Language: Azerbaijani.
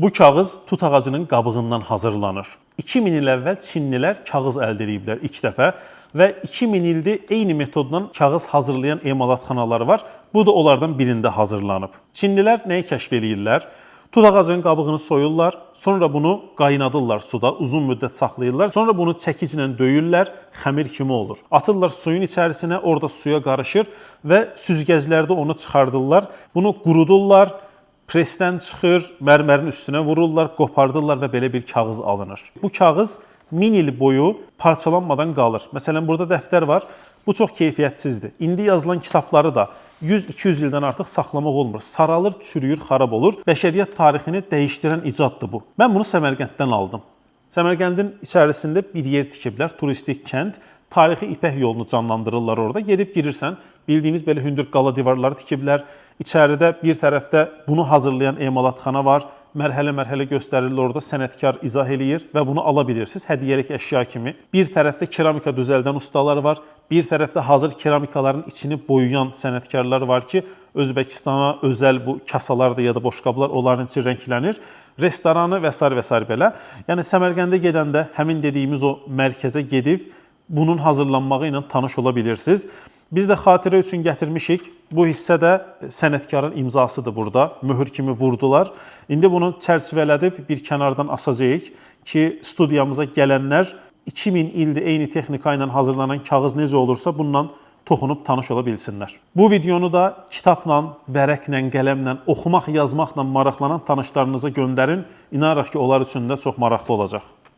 Bu kağız tut ağacının qabığından hazırlanır. 2000 il əvvəl Çinlilər kağız əldə ediblər ilk dəfə və 2000 ildir eyni metodla kağız hazırlayan emalatxanalar var. Bu da onlardan birində hazırlanıb. Çinlilər nəyi kəşf edirlər? Tut ağacının qabığını soyurlar, sonra bunu qaynadırlar suda, uzun müddət saxlayırlar. Sonra bunu çəkiclə döyürlər, xəmir kimi olur. Atırlar suyun içərisinə, orada suya qarışır və süzgəclərdə onu çıxardırlar. Bunu qurudurlar, presdən çıxır, mərmərin üstünə vururlar, qopardırlar və belə bir kağız alınır. Bu kağız 1000 il boyu parçalanmadan qalır. Məsələn, burada dəftər var. Bu çox keyfiyyətsizdir. İndi yazılan kitabları da 100-200 ildən artıq saxlamaq olmur. Saralır, çürüyür, xarab olur. Bəşəriyyət tarixini dəyişdirən icaddır bu. Mən bunu Səmərqənddən aldım. Səmərqəndin içərisində bir yer tikiblər, turistik kənd. Tarixi İpək yolunu canlandırırlar orada. Gedib girirsən, bildiyiniz belə hündür qala divarları tikiblər. İçəridə bir tərəfdə bunu hazırlayan emalatxana var. Mərhələ-mərhələ göstərilir orada, sənətkar izah eləyir və bunu ala bilirsiniz hədiyyəlik əşya kimi. Bir tərəfdə keramika düzəldən ustalar var, bir tərəfdə hazır keramikaların içini boyayan sənətkarlar var ki, Özbəkistana özəl bu kasalar da ya da boşqablar onların içi rənglənir. Restoranı və s. belə. Yəni Səmərqəndə gedəndə həmin dediyimiz o mərkəzə gedib bunun hazırlanmağı ilə tanış ola bilirsiniz. Biz də xatirə üçün gətirmişik. Bu hissə də sənətkarın imzasıdır burada. Möhür kimi vurdular. İndi bunu çərçivələdib bir kənardan asacağıq ki, studiyamıza gələnlər 2000 ildir eyni texnika ilə hazırlanan kağız necə olursa bundan toxunub tanış ola bilsinlər. Bu videonu da kitabla, vərəqlə, qələmlə, oxumaq, yazmaqla maraqlanan tanışlarınıza göndərin. İnanırıq ki, onlar üçün də çox maraqlı olacaq.